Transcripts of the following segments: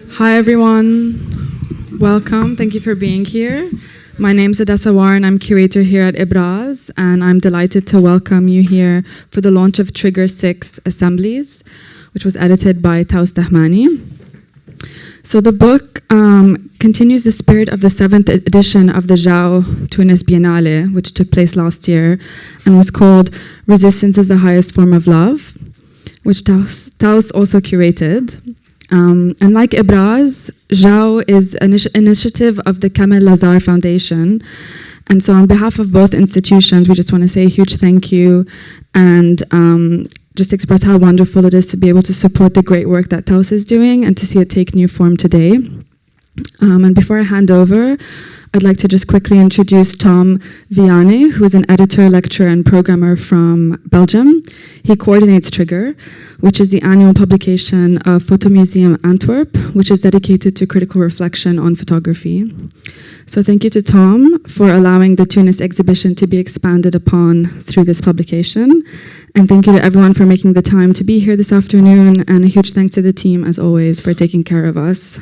Hi everyone, welcome, thank you for being here. My name is Adessa Warren, I'm curator here at Ibraaz, and I'm delighted to welcome you here for the launch of Trigger 6 Assemblies, which was edited by Taous Dahmani. So the book continues the spirit of the 7th edition of the Jau Tunis Biennale, which took place last year, and was called Resistance is the Highest Form of Love, which Taous also curated. And like Ibraaz, Jau is an initiative of the Kamel Lazar Foundation. And so on behalf of both institutions, we just want to say a huge thank you and just express how wonderful it is to be able to support the great work that Taous is doing and to see it take new form today. And before I hand over, I'd like to just quickly introduce Tom Vianney, who is an editor, lecturer, and programmer from Belgium. He coordinates Trigger, which is the annual publication of Fotomuseum Antwerp, which is dedicated to critical reflection on photography. So thank you to Tom for allowing the Tunis exhibition to be expanded upon through this publication. And thank you to everyone for making the time to be here this afternoon. And a huge thanks to the team, as always, for taking care of us.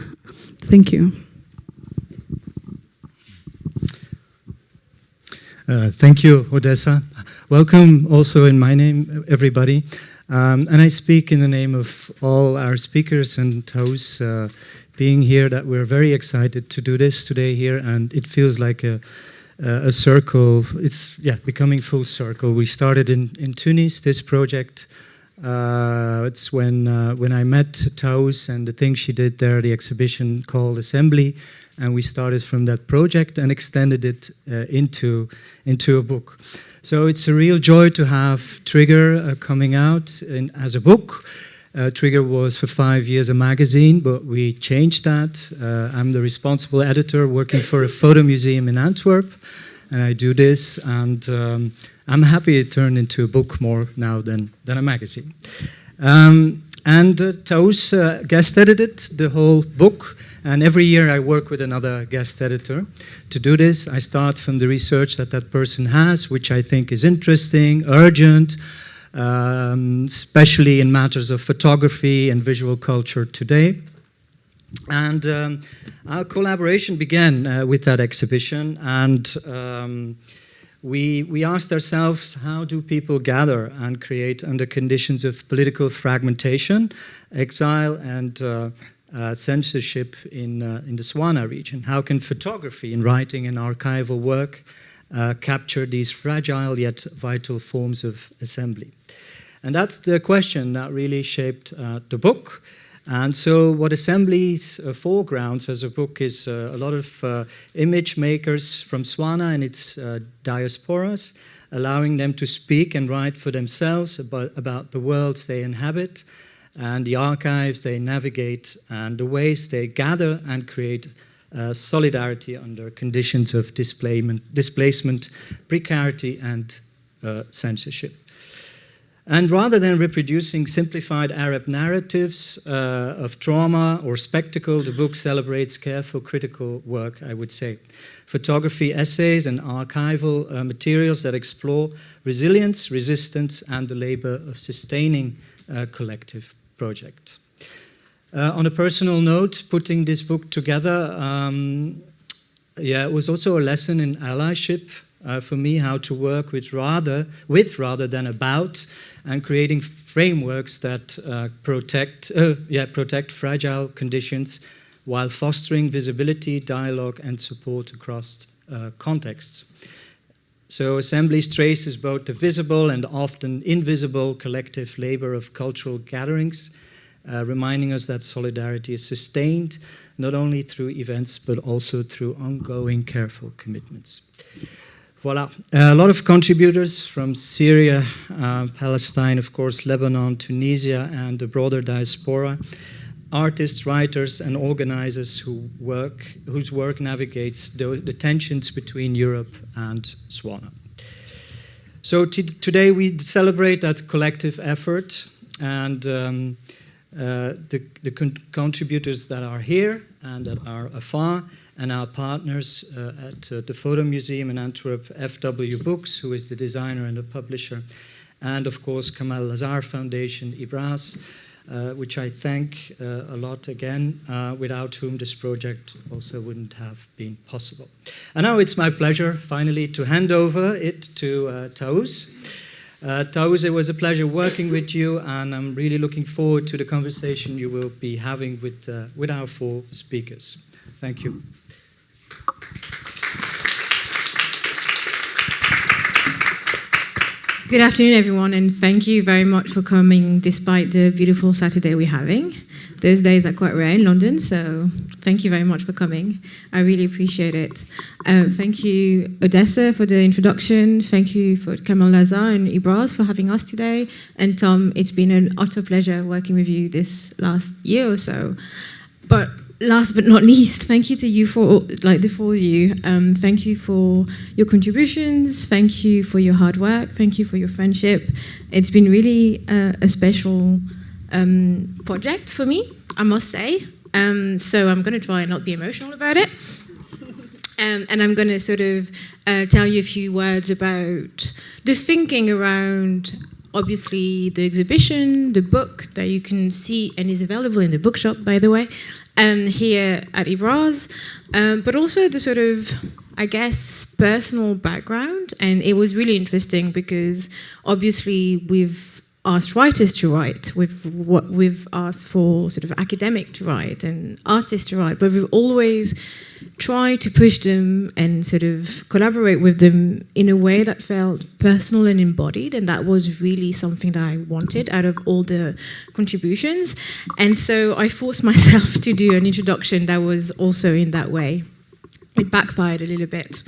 Thank you. Thank you, Odessa. Welcome also in my name, everybody. And I speak in the name of all our speakers and Taous being here, that we're very excited to do this today here, and it feels like a circle. It's becoming full circle. We started in Tunis, this project. It's when I met Taous and the thing she did there, the exhibition called Assembly, and we started from that project and extended it into a book. So it's a real joy to have Trigger coming out as a book. Trigger was for 5 years a magazine, but we changed that. I'm the responsible editor working for a photo museum in Antwerp, and I do this, and I'm happy it turned into a book more now than a magazine. And Taous guest edited the whole book, and every year I work with another guest editor. To do this, I start from the research that person has, which I think is interesting, urgent, especially in matters of photography and visual culture today. And our collaboration began with that exhibition, and we asked ourselves, how do people gather and create under conditions of political fragmentation, exile, and censorship in the SWANA region? How can photography in writing and archival work capture these fragile yet vital forms of assembly? And that's the question that really shaped the book. And so what Assemblies foregrounds as a book is a lot of image makers from SWANA and its diasporas, allowing them to speak and write for themselves about the worlds they inhabit and the archives they navigate and the ways they gather and create solidarity under conditions of displacement, precarity, and censorship. And rather than reproducing simplified Arab narratives of trauma or spectacle, the book celebrates careful critical work, I would say. Photography essays and archival materials that explore resilience, resistance, and the labor of sustaining collective projects. On a personal note, putting this book together, it was also a lesson in allyship. For me, how to work with rather than about, and creating frameworks that protect fragile conditions while fostering visibility, dialogue, and support across contexts. So Assemblies traces both the visible and often invisible collective labor of cultural gatherings, reminding us that solidarity is sustained not only through events but also through ongoing careful commitments. Voila. A lot of contributors from Syria, Palestine, of course, Lebanon, Tunisia, and the broader diaspora. Artists, writers, and organizers whose work navigates the tensions between Europe and SWANA. So today we celebrate that collective effort, and the contributors that are here and that are afar, and our partners at the Photo Museum in Antwerp, FW Books, who is the designer and the publisher, and of course Kamel Lazar Foundation, Ibraaz, which I thank a lot again, without whom this project also wouldn't have been possible. And now it's my pleasure, finally, to hand over it to Taous. Taous, it was a pleasure working with you, and I'm really looking forward to the conversation you will be having with our four speakers. Thank you. Good afternoon, everyone, and thank you very much for coming despite the beautiful Saturday we're having. Those days are quite rare in London, so thank you very much for coming. I really appreciate it. Thank you, Odessa, for the introduction. Thank you for Kamal Lazar and Ibraaz for having us today. And Tom, it's been an utter pleasure working with you this last year or so. But last but not least, thank you to you for, the four of you. Thank you for your contributions. Thank you for your hard work. Thank you for your friendship. It's been really a special project for me, I must say. So I'm going to try and not be emotional about it. And I'm going to sort of tell you a few words about the thinking around, obviously, the exhibition, the book that you can see and is available in the bookshop, by the way, here at Ibraaz, but also the sort of, I guess, personal background. And it was really interesting because obviously we've asked writers to write, we've asked for sort of academic to write and artists to write, but we've always tried to push them and sort of collaborate with them in a way that felt personal and embodied, and that was really something that I wanted out of all the contributions. And so I forced myself to do an introduction that was also in that way. It backfired a little bit.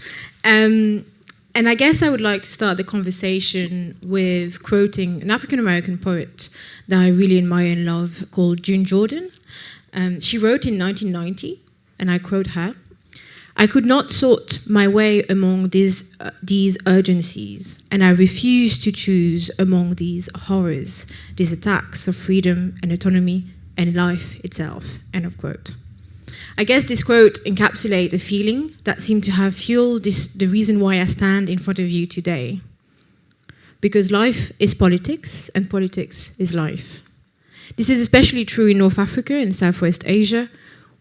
And I guess I would like to start the conversation with quoting an African American poet that I really admire and love called June Jordan. She wrote in 1990, and I quote her, "I could not sort my way among these urgencies, and I refused to choose among these horrors, these attacks of freedom and autonomy and life itself," end of quote. I guess this quote encapsulates a feeling that seemed to have fueled the reason why I stand in front of you today. Because life is politics, and politics is life. This is especially true in North Africa and Southwest Asia.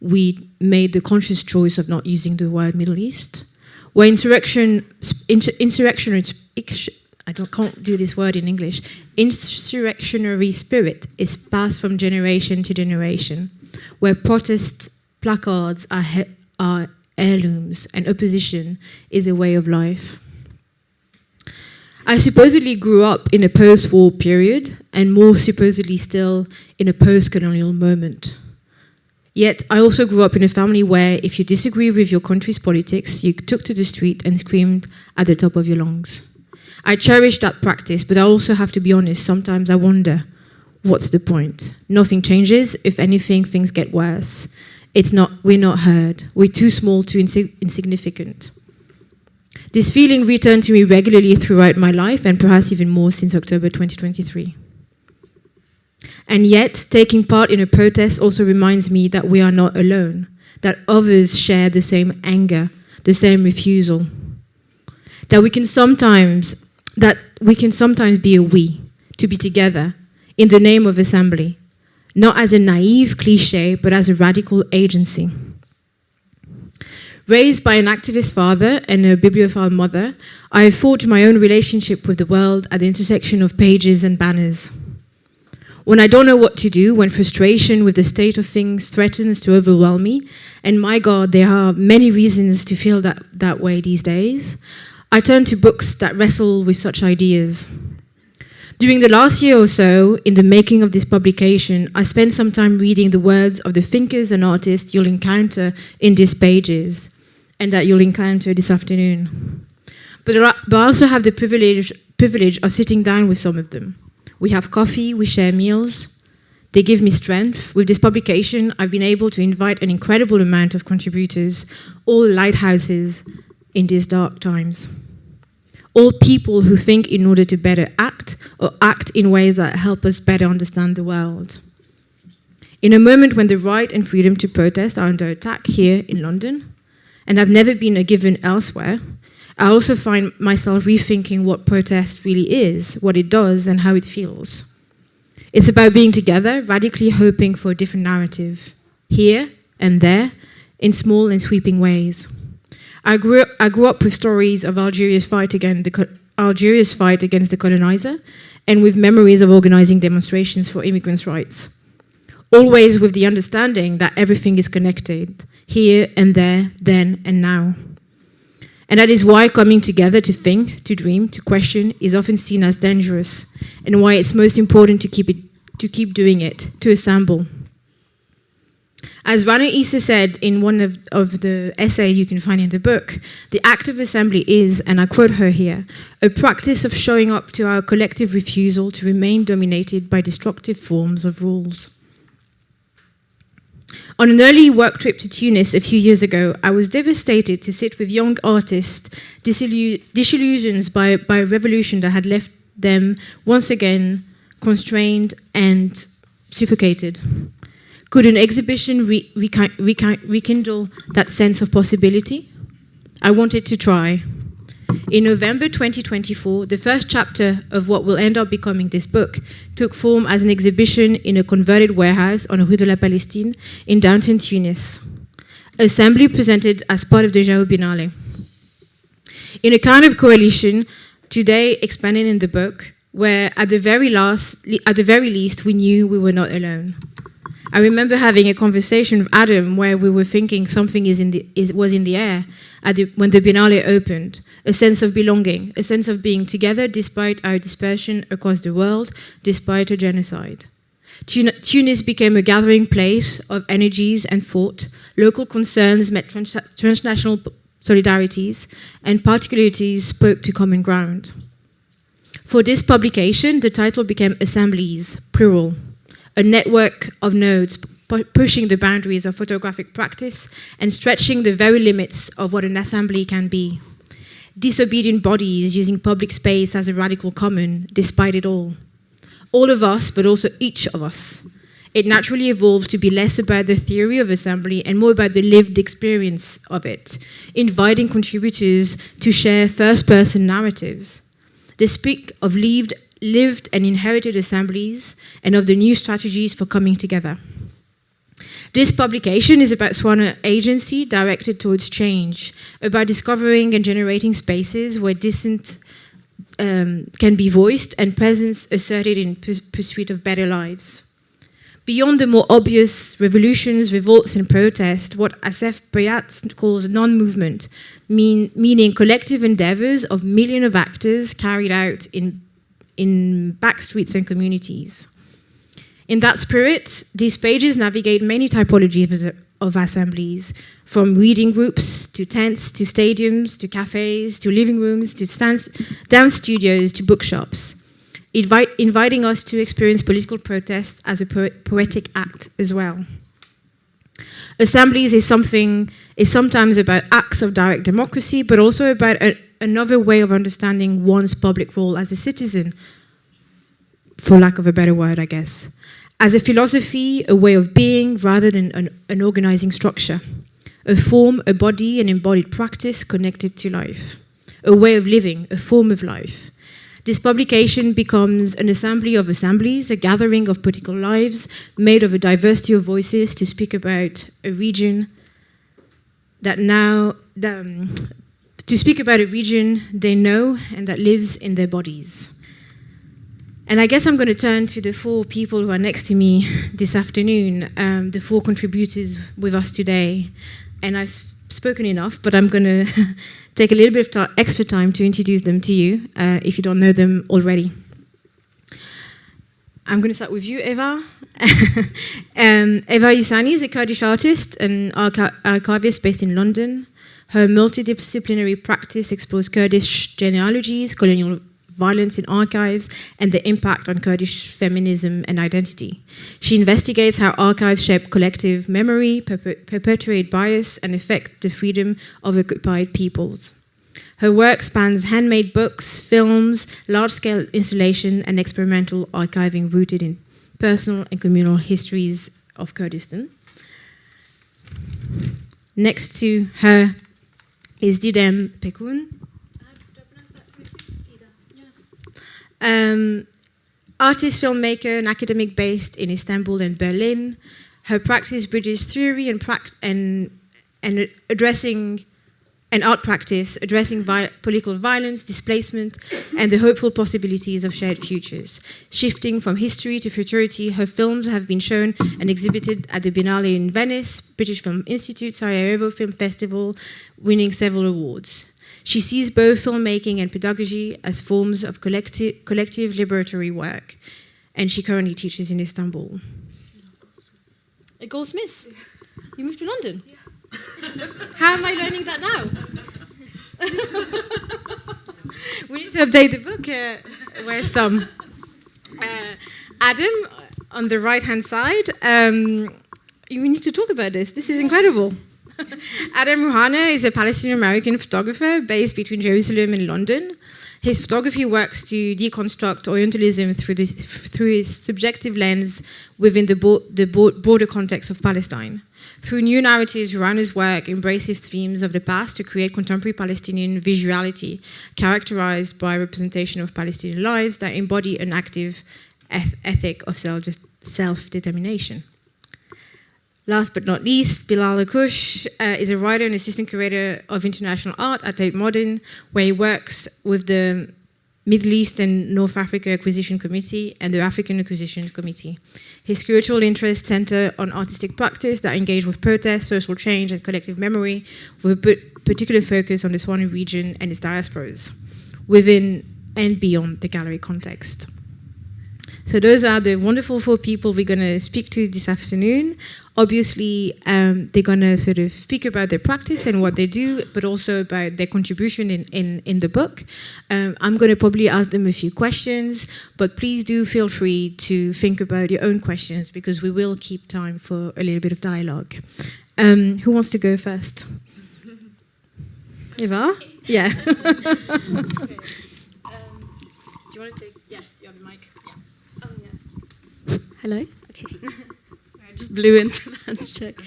We made the conscious choice of not using the word Middle East, where insurrectionary, I can't do this word in English, insurrectionary spirit is passed from generation to generation, where protest placards are heirlooms and opposition is a way of life. I supposedly grew up in a post-war period, and more supposedly still in a post-colonial moment. Yet I also grew up in a family where if you disagree with your country's politics, you took to the street and screamed at the top of your lungs. I cherish that practice, but I also have to be honest, sometimes I wonder, what's the point? Nothing changes. If anything, things get worse. We're not heard. We're too small, too insignificant. This feeling returned to me regularly throughout my life, and perhaps even more since October 2023. And yet, taking part in a protest also reminds me that we are not alone, that others share the same anger, the same refusal, that we can sometimes be a we, to be together, in the name of assembly, not as a naive cliche, but as a radical agency. Raised by an activist father and a bibliophile mother, I have forged my own relationship with the world at the intersection of pages and banners. When I don't know what to do, when frustration with the state of things threatens to overwhelm me, and my God, there are many reasons to feel that way these days, I turn to books that wrestle with such ideas. During the last year or so, in the making of this publication, I spent some time reading the words of the thinkers and artists you'll encounter in these pages, and that you'll encounter this afternoon. But I also have the privilege of sitting down with some of them. We have coffee, we share meals. They give me strength. With this publication, I've been able to invite an incredible amount of contributors, all lighthouses in these dark times. All people who think in order to better act, or act in ways that help us better understand the world. In a moment when the right and freedom to protest are under attack here in London, and have never been a given elsewhere, I also find myself rethinking what protest really is, what it does, and how it feels. It's about being together, radically hoping for a different narrative, here and there, in small and sweeping ways. I grew up with stories of Algeria's fight against the colonizer, and with memories of organizing demonstrations for immigrants' rights. Always with the understanding that everything is connected, here and there, then and now. And that is why coming together to think, to dream, to question is often seen as dangerous, and why it's most important to keep doing it, to assemble. As Rana Issa said in one of the essays you can find in the book, the act of assembly is, and I quote her here, a practice of showing up to our collective refusal to remain dominated by destructive forms of rules. On an early work trip to Tunis a few years ago, I was devastated to sit with young artists disillusioned by a revolution that had left them once again constrained and suffocated. Could an exhibition rekindle that sense of possibility? I wanted to try. In November 2024, the first chapter of what will end up becoming this book took form as an exhibition in a converted warehouse on Rue de la Palestine in downtown Tunis. Assembly presented as part of the Jao Biennale. In a kind of coalition, today expanded in the book, where at the very least we knew we were not alone. I remember having a conversation with Adam where we were thinking something was in the air when the Biennale opened, a sense of belonging, a sense of being together despite our dispersion across the world, despite a genocide. Tunis became a gathering place of energies and thought, local concerns met transnational solidarities, and particularities spoke to common ground. For this publication, the title became Assemblies, plural, a network of nodes pushing the boundaries of photographic practice and stretching the very limits of what an assembly can be. Disobedient bodies using public space as a radical common, despite it all. All of us, but also each of us. It naturally evolved to be less about the theory of assembly and more about the lived experience of it, inviting contributors to share first-person narratives. They speak of lived and inherited assemblies and of the new strategies for coming together. This publication is about SWANA agency directed towards change, about discovering and generating spaces where dissent can be voiced and presence asserted in pursuit of better lives. Beyond the more obvious revolutions, revolts, and protests, what Asef Bayat calls non-movement, meaning collective endeavors of millions of actors carried out in back streets and communities. In that spirit, these pages navigate many typologies of assemblies, from reading groups, to tents, to stadiums, to cafes, to living rooms, to dance studios, to bookshops, inviting us to experience political protest as a poetic act as well. Assemblies is sometimes about acts of direct democracy, but also about another way of understanding one's public role as a citizen, for lack of a better word, I guess. As a philosophy, a way of being rather than an organizing structure, a form, a body, an embodied practice connected to life, a way of living, a form of life. This publication becomes an assembly of assemblies, a gathering of political lives made of a diversity of voices to speak about a region they know and that lives in their bodies. And I guess I'm going to turn to the four people who are next to me this afternoon, the four contributors with us today. And I've spoken enough, but I'm going to take a little bit of extra time to introduce them to you, if you don't know them already. I'm going to start with you, Êvar. Êvar Huseynî is a Kurdish artist and archivist based in London. Her multidisciplinary practice explores Kurdish genealogies, colonial violence in archives, and the impact on Kurdish feminism and identity. She investigates how archives shape collective memory, perpetuate bias, and affect the freedom of occupied peoples. Her work spans handmade books, films, large-scale installation, and experimental archiving rooted in personal and communal histories of Kurdistan. Next to her is Didem Pekün. artist-filmmaker and academic based in Istanbul and Berlin. Her practice bridges theory and addressing an art practice addressing political violence, displacement, and the hopeful possibilities of shared futures. Shifting from history to futurity, her films have been shown and exhibited at the Biennale in Venice, British Film Institute, Sarajevo Film Festival, winning several awards. She sees both filmmaking and pedagogy as forms of collective liberatory work, and she currently teaches in Istanbul. At Goldsmiths? You moved to London? Yeah. How am I learning that now? We need to update the book. Where's Tom? Adam, on the right-hand side. We need to talk about this. This is incredible. Adam Rouhana is a Palestinian American photographer based between Jerusalem and London. His photography works to deconstruct Orientalism through his subjective lens within the broader context of Palestine. Through new narratives, Rouhana's work embraces themes of the past to create contemporary Palestinian visuality, characterized by representation of Palestinian lives that embody an active ethic of self-determination. Last but not least, Bilal Akkouche is a writer and assistant curator of international art at Tate Modern, where he works with the Middle East and North Africa Acquisition Committee and the African Acquisition Committee. His curatorial interests center on artistic practice that engage with protest, social change, and collective memory, with a particular focus on the SWANA region and its diasporas, within and beyond the gallery context. So those are the wonderful 4 people we're going to speak to this afternoon. Obviously, they're going to sort of speak about their practice and what they do, but also about their contribution in the book. I'm going to probably ask them a few questions, but please do feel free to think about your own questions, because we will keep time for a little bit of dialogue. Who wants to go first? Êvar? Yeah. Okay. Do you want to take... Yeah, you have the mic. Yeah. Oh, yes. Hello? Okay. Sorry, I just blew into that check.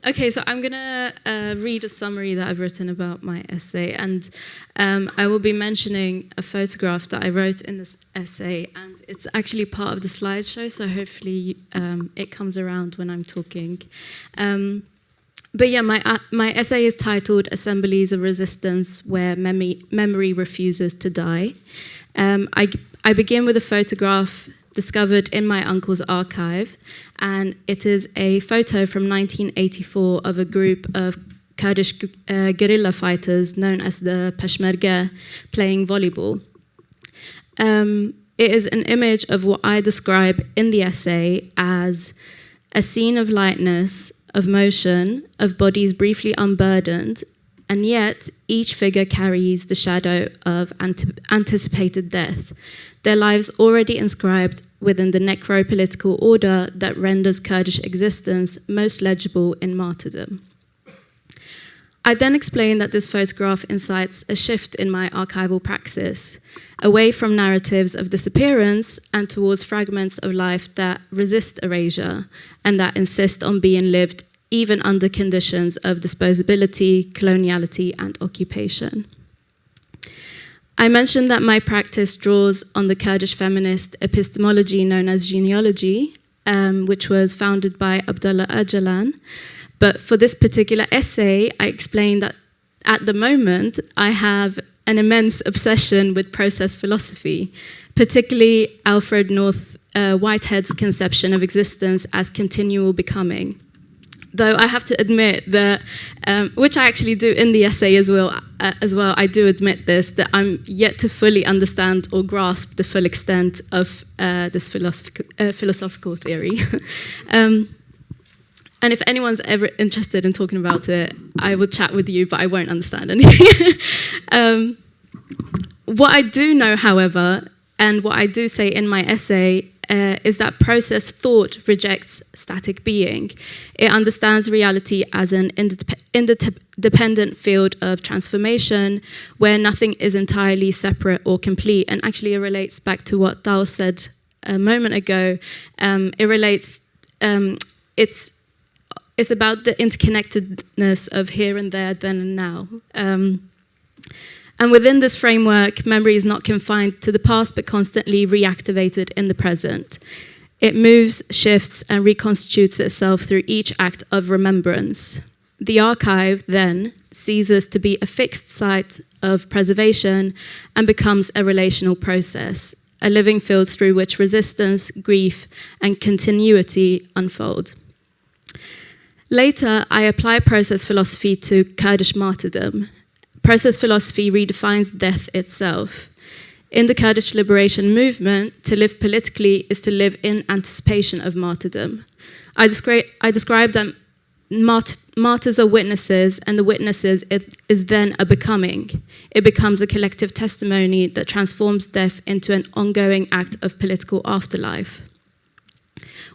Okay, so I'm going to read a summary that I've written about my essay, and I will be mentioning a photograph that I wrote in this essay, and it's actually part of the slideshow, so hopefully it comes around when I'm talking. But yeah, my essay is titled Assemblies of Resistance Where Memory Refuses to Die. I begin with a photograph discovered in my uncle's archive, and it is a photo from 1984 of a group of Kurdish guerrilla fighters known as the Peshmerga playing volleyball. It is an image of what I describe in the essay as a scene of lightness, of motion, of bodies briefly unburdened, and yet each figure carries the shadow of anticipated death, their lives already inscribed within the necropolitical order that renders Kurdish existence most legible in martyrdom. I then explain that this photograph incites a shift in my archival praxis, away from narratives of disappearance and towards fragments of life that resist erasure and that insist on being lived even under conditions of disposability, coloniality, and occupation. I mentioned that my practice draws on the Kurdish feminist epistemology known as genealogy, which was founded by Abdullah Öcalan. But for this particular essay, I explained that at the moment, I have an immense obsession with process philosophy, particularly Alfred North Whitehead's conception of existence as continual becoming. Though I have to admit that, which I actually do in the essay as well, I do admit this, that I'm yet to fully understand or grasp the full extent of this philosophical theory. And if anyone's ever interested in talking about it, I will chat with you, but I won't understand anything. What I do know, however, and what I do say in my essay, is that process thought rejects static being. It understands reality as an independent field of transformation where nothing is entirely separate or complete. And actually it relates back to what Taous said a moment ago. It relates, it's about the interconnectedness of here and there, then and now. And within this framework, memory is not confined to the past, but constantly reactivated in the present. It moves, shifts, and reconstitutes itself through each act of remembrance. The archive, then, ceases to be a fixed site of preservation and becomes a relational process, a living field through which resistance, grief, and continuity unfold. Later, I apply process philosophy to Kurdish martyrdom. Process philosophy redefines death itself. In the Kurdish liberation movement, to live politically is to live in anticipation of martyrdom. I describe that martyrs are witnesses, and the witnesses is then a becoming. It becomes a collective testimony that transforms death into an ongoing act of political afterlife.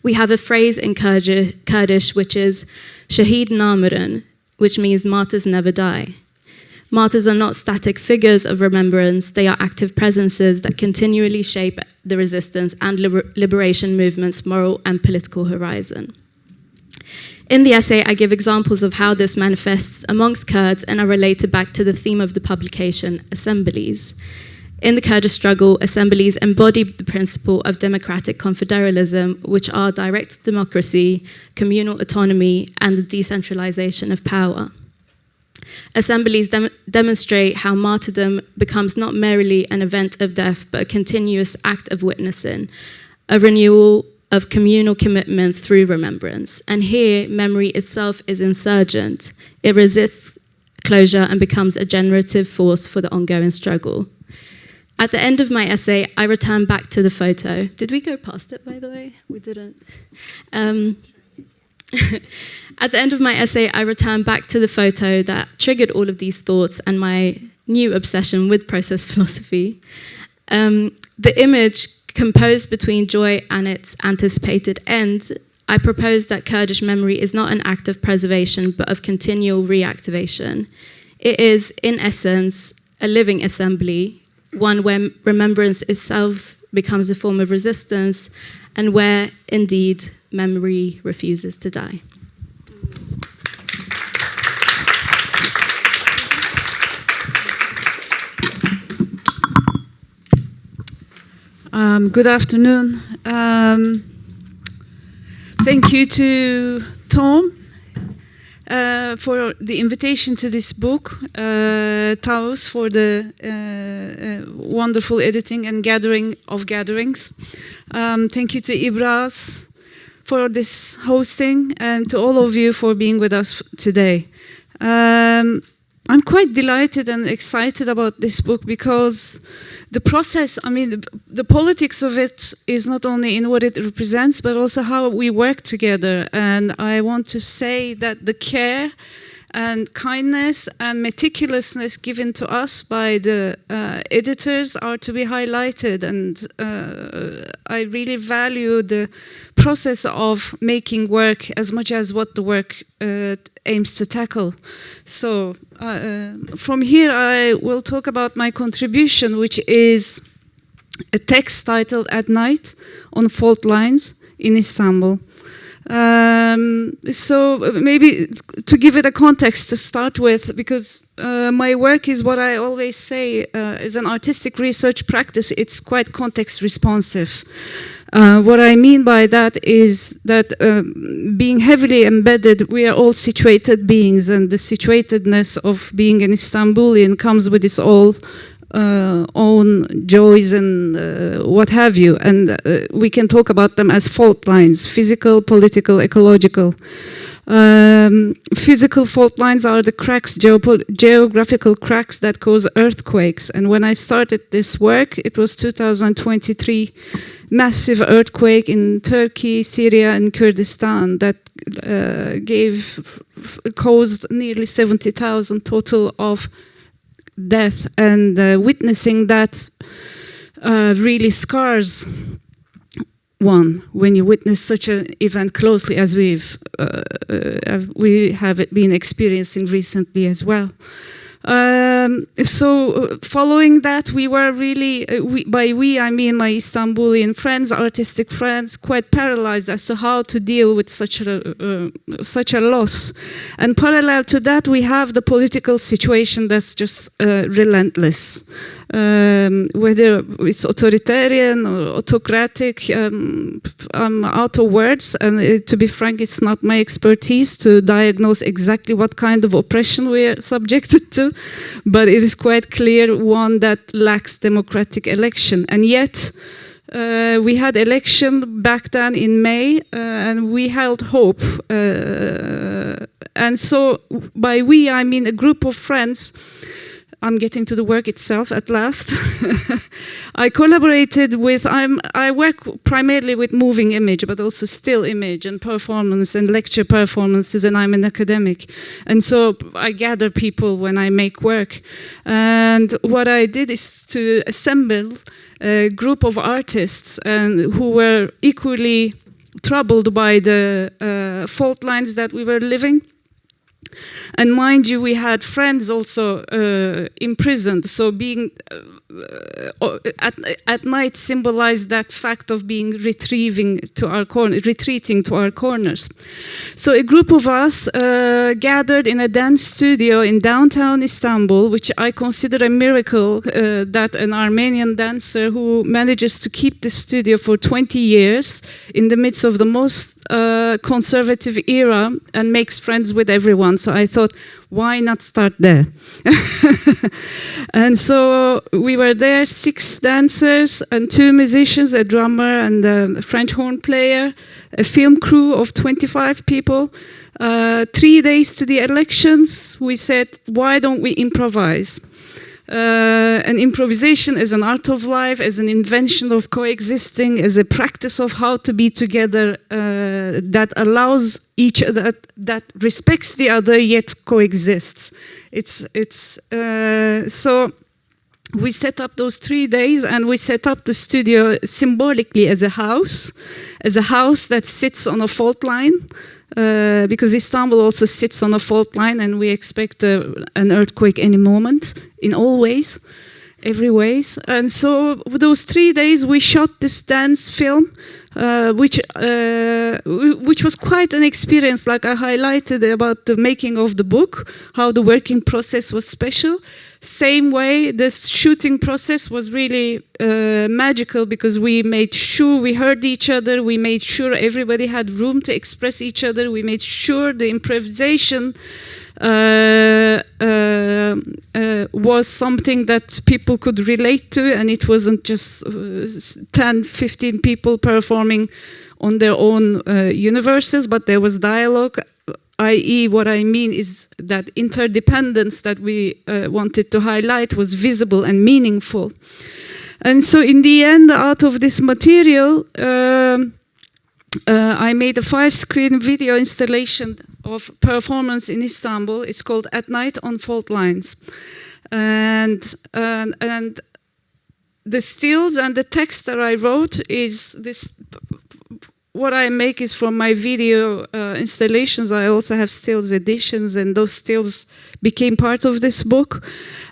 We have a phrase in Kurdish which is Shahid Namirin, which means martyrs never die. Martyrs are not static figures of remembrance, they are active presences that continually shape the resistance and liberation movement's moral and political horizon. In the essay, I give examples of how this manifests amongst Kurds, and I relate it back to the theme of the publication, Assemblies. In the Kurdish struggle, Assemblies embodied the principle of democratic confederalism, which are direct democracy, communal autonomy, and the decentralization of power. Assemblies demonstrate how martyrdom becomes not merely an event of death, but a continuous act of witnessing, a renewal of communal commitment through remembrance. And here, memory itself is insurgent. It resists closure and becomes a generative force for the ongoing struggle. At the end of my essay, I return back to the photo. Did we go past it, by the way? We didn't. At the end of my essay, I return back to the photo that triggered all of these thoughts and my new obsession with process philosophy. The image, composed between joy and its anticipated end, I propose that Kurdish memory is not an act of preservation, but of continual reactivation. It is, in essence, a living assembly, one where remembrance itself becomes a form of resistance, and where, indeed, memory refuses to die. Good afternoon. Thank you to Tom for the invitation to this book, Taous for the wonderful editing and gathering of gatherings. Thank you to Ibraaz for this hosting, and to all of you for being with us today. I'm quite delighted and excited about this book because the process, I mean, the politics of it is not only in what it represents, but also how we work together. And I want to say that the care and kindness and meticulousness given to us by the editors are to be highlighted. And I really value the process of making work as much as what the work aims to tackle. So from here I will talk about my contribution, which is a text titled At Night on Fault Lines in Istanbul. So maybe to give it a context to start with, because my work is what I always say is an artistic research practice. It's quite context responsive. What I mean by that is that being heavily embedded, we are all situated beings, and the situatedness of being an Istanbulian comes with its all own joys and what have you, and we can talk about them as fault lines: physical, political, ecological. Physical fault lines are the cracks, geographical cracks that cause earthquakes. And when I started this work, it was 2023 massive earthquake in Turkey, Syria, and Kurdistan that caused nearly 70,000 total of death, and witnessing that really scars one when you witness such an event closely as we have been experiencing recently as well. So following that, we were really, by we I mean my Istanbulian friends, artistic friends, quite paralyzed as to how to deal with such a loss. And parallel to that, we have the political situation that's just relentless. Whether it's authoritarian or autocratic, I'm out of words, and to be frank, it's not my expertise to diagnose exactly what kind of oppression we are subjected to, but it is quite clear one that lacks democratic election. And yet, we had election back then in May, and we held hope. And so by we, I mean a group of friends. I'm getting to the work itself at last. I collaborated with, I work primarily with moving image, but also still image and performance and lecture performances, and I'm an academic. And so I gather people when I make work. And what I did is to assemble a group of artists who were equally troubled by the fault lines that we were living. And mind you, we had friends also imprisoned, so being at night symbolized that fact of being retreating to our corners. So a group of us gathered in a dance studio in downtown Istanbul, which I consider a miracle that an Armenian dancer who manages to keep the studio for 20 years in the midst of the most conservative era and makes friends with everyone. So I thought, why not start there? And so we were there, 6 dancers and 2 musicians, a drummer and a French horn player, a film crew of 25 people. 3 days to the elections, we said, why don't we improvise? And improvisation as an art of life, as an invention of coexisting, as a practice of how to be together that allows each other, that respects the other yet coexists. So we set up those 3 days, and we set up the studio symbolically as a house that sits on a fault line. Because Istanbul also sits on a fault line, and we expect an earthquake any moment, in all ways, every ways. And so those 3 days we shot this dance film, which was quite an experience, like I highlighted about the making of the book, how the working process was special. Same way, this shooting process was really magical, because we made sure we heard each other, we made sure everybody had room to express each other, we made sure the improvisation was something that people could relate to, and it wasn't just 10, 15 people performing on their own universes, but there was dialogue. I.e., what I mean is that interdependence that we wanted to highlight was visible and meaningful. And so in the end, out of this material, I made a 5-screen video installation of performance in Istanbul. It's called At Night on Fault Lines. And the stills and the text that I wrote is this. What I make is from my video installations. I also have stills editions, and those stills became part of this book.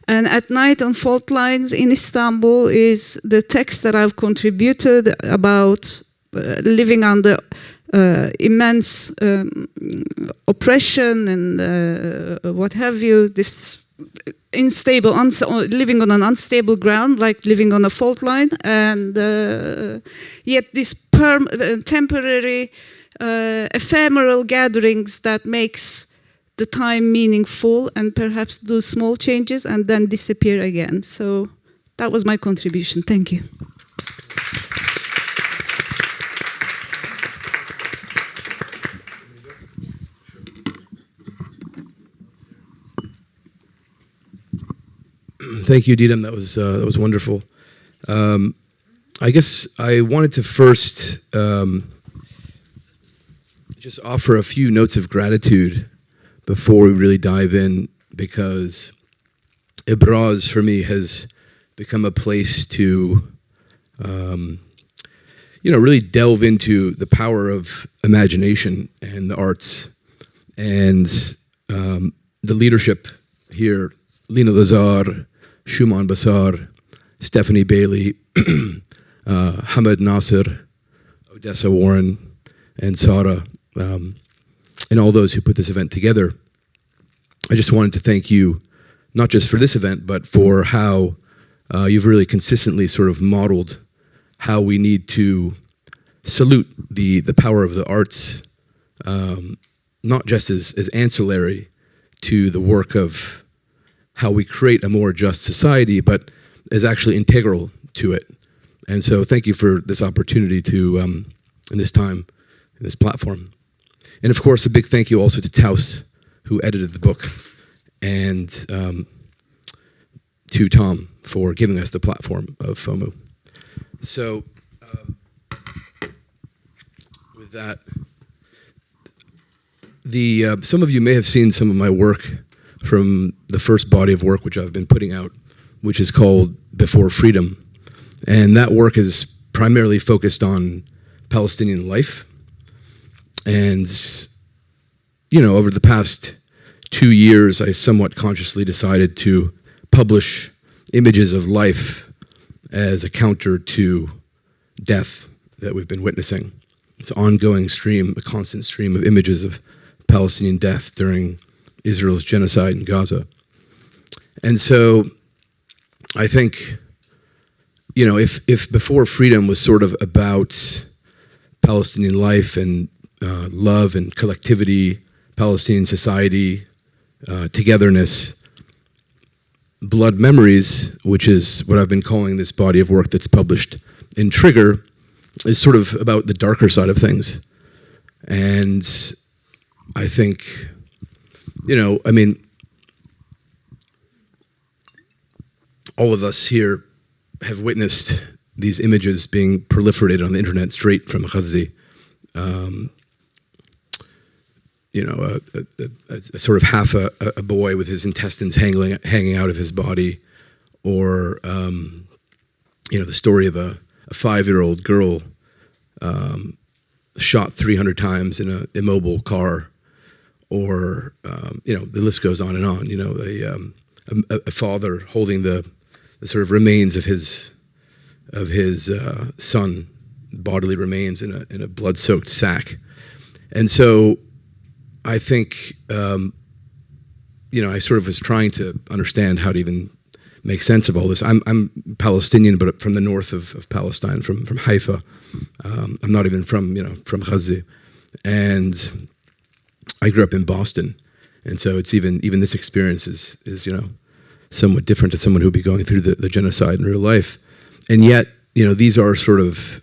And At Night on Fault Lines in Istanbul is the text that I've contributed about living under immense oppression and what have you, this unstable, living on an unstable ground, like living on a fault line, and yet this temporary, ephemeral gatherings that makes the time meaningful, and perhaps do small changes and then disappear again. So that was my contribution. Thank you. Thank you, Didem. That was wonderful. I guess I wanted to first just offer a few notes of gratitude before we really dive in, because Ibraaz for me has become a place to, really delve into the power of imagination and the arts, and the leadership here Lina Lazar, Shuman Basar, Stephanie Bailey, Hamid Nasser, Odessa Warren, and Sarah, and all those who put this event together. I just wanted to thank you, not just for this event, but for how you've really consistently sort of modeled how we need to salute the power of the arts, not just as ancillary to the work of how we create a more just society, but as actually integral to it. And so thank you for this opportunity to, in this time, in this platform. And of course, a big thank you also to Taous, who edited the book, and to Tom for giving us the platform of FOMO. So, with that, some of you may have seen some of my work from the first body of work which I've been putting out, which is called Before Freedom. And that work is primarily focused on Palestinian life. And, you know, over the past 2 years, I somewhat consciously decided to publish images of life as a counter to death that we've been witnessing. It's an ongoing stream, a constant stream of images of Palestinian death during Israel's genocide in Gaza. And so I think, you know, if Before Freedom was sort of about Palestinian life and love and collectivity, Palestinian society, togetherness, Blood Memories, which is what I've been calling this body of work that's published in Trigger, is sort of about the darker side of things. And I think, you know, I mean, all of us here have witnessed these images being proliferated on the internet straight from Ghazi. You know, a sort of half a boy with his intestines hanging out of his body, or you know, the story of a 5-year-old girl shot 300 times in an immobile car, or you know, the list goes on and on. You know, a father holding the sort of remains of his son, bodily remains in a blood-soaked sack, and so. I think, you know, I sort of was trying to understand how to even make sense of all this. I'm Palestinian, but from the north of Palestine, from Haifa. I'm not even from Ghazi. And I grew up in Boston. And so it's even this experience is, you know, somewhat different to someone who would be going through the genocide in real life. And yet, you know, these are sort of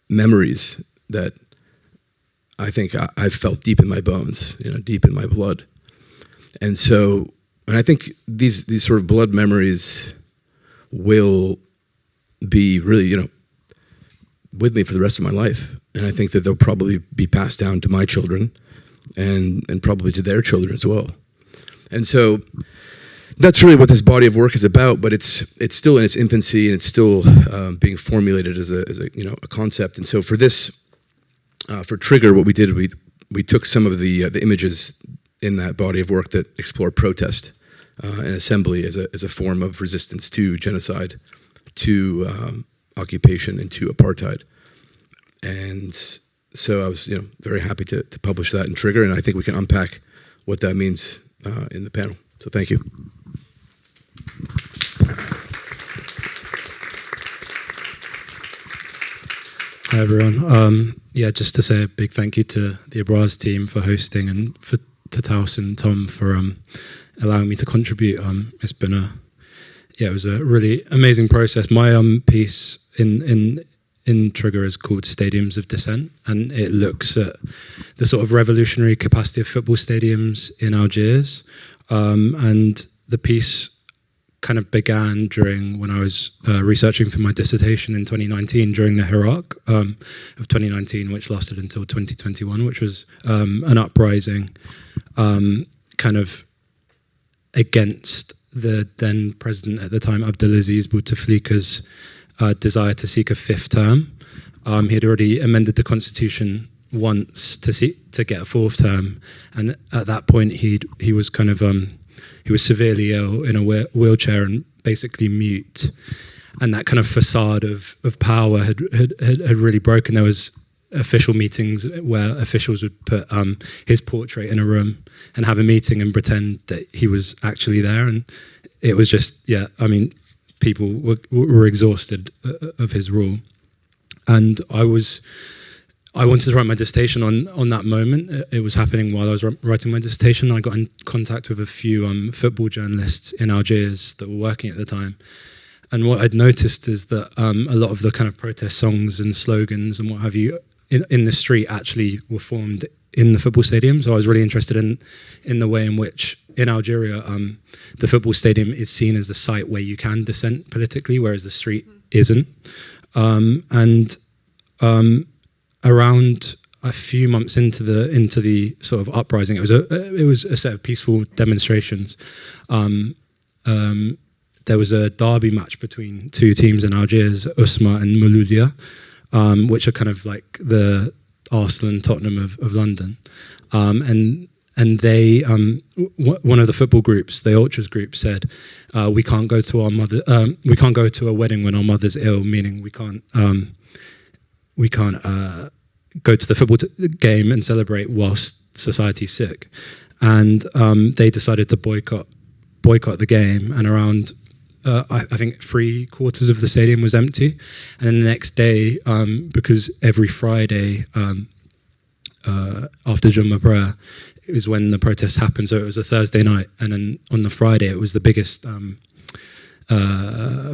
memories that I think I've felt deep in my bones, you know, deep in my blood. And so, and I think these sort of blood memories will be really, you know, with me for the rest of my life. And I think that they'll probably be passed down to my children and probably to their children as well. And so that's really what this body of work is about, but it's still in its infancy, and it's still being formulated as a you know, a concept. And so for this, for Trigger, what we did, we took some of the images in that body of work that explore protest and assembly as a form of resistance to genocide, to occupation, and to apartheid. And so I was, you know, very happy to publish that in Trigger, and I think we can unpack what that means in the panel. So thank you. Hi everyone. Yeah, just to say a big thank you to the Ibraaz team for hosting, and to Taous and Tom for allowing me to contribute. It's been it was a really amazing process. My piece in Trigger is called Stadiums of Dissent, and it looks at the sort of revolutionary capacity of football stadiums in Algiers. And the piece kind of began during when I was researching for my dissertation in 2019 during the Hirak of 2019, which lasted until 2021, which was an uprising kind of against the then president at the time, Abdelaziz Bouteflika's desire to seek a 5th term. He had already amended the constitution once to get a 4th term, and at that point he was kind of who was severely ill in a wheelchair and basically mute. And that kind of facade of power had really broken. There was official meetings where officials would put his portrait in a room and have a meeting and pretend that he was actually there. And it was just, people were exhausted of his rule. And I wanted to write my dissertation on that moment. It was happening while I was writing my dissertation. I got in contact with a few football journalists in Algiers that were working at the time. And what I'd noticed is that a lot of the kind of protest songs and slogans and what have you in the street actually were formed in the football stadium. So I was really interested in the way in which in Algeria, the football stadium is seen as the site where you can dissent politically, whereas the street isn't. Around a few months into the sort of uprising, it was a set of peaceful demonstrations. There was a derby match between two teams in Algiers, Usma and Mouloudia, which are kind of like the Arsenal and Tottenham of London. And they, one of the football groups, the ultras group, said, "We can't go to we can't go to a wedding when our mother's ill," meaning we can't go to the football game and celebrate whilst society's sick. And they decided to boycott the game, and around I think 3/4 of the stadium was empty. And then the next day, because every Friday after Jummah prayer is when the protests happened, so it was a Thursday night, and then on the Friday it was the biggest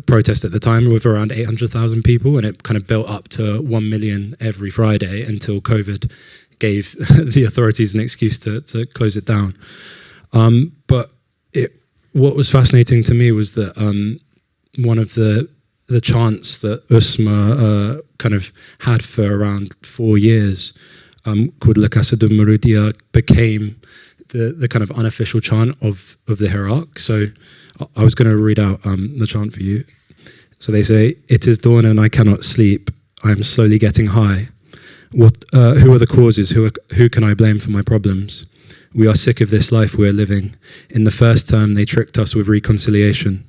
protest at the time, with around 800,000 people, and it kind of built up to 1 million every Friday until COVID gave the authorities an excuse to close it down. But what was fascinating to me was that one of the chants that Usma kind of had for around 4 years, called La Casa de Mouloudia, became the kind of unofficial chant of the Iraq. So I was going to read out the chant for you. So they say, "It is dawn and I cannot sleep. I am slowly getting high. Who are the causes? Who can I blame for my problems? We are sick of this life we are living. In the first term, they tricked us with reconciliation.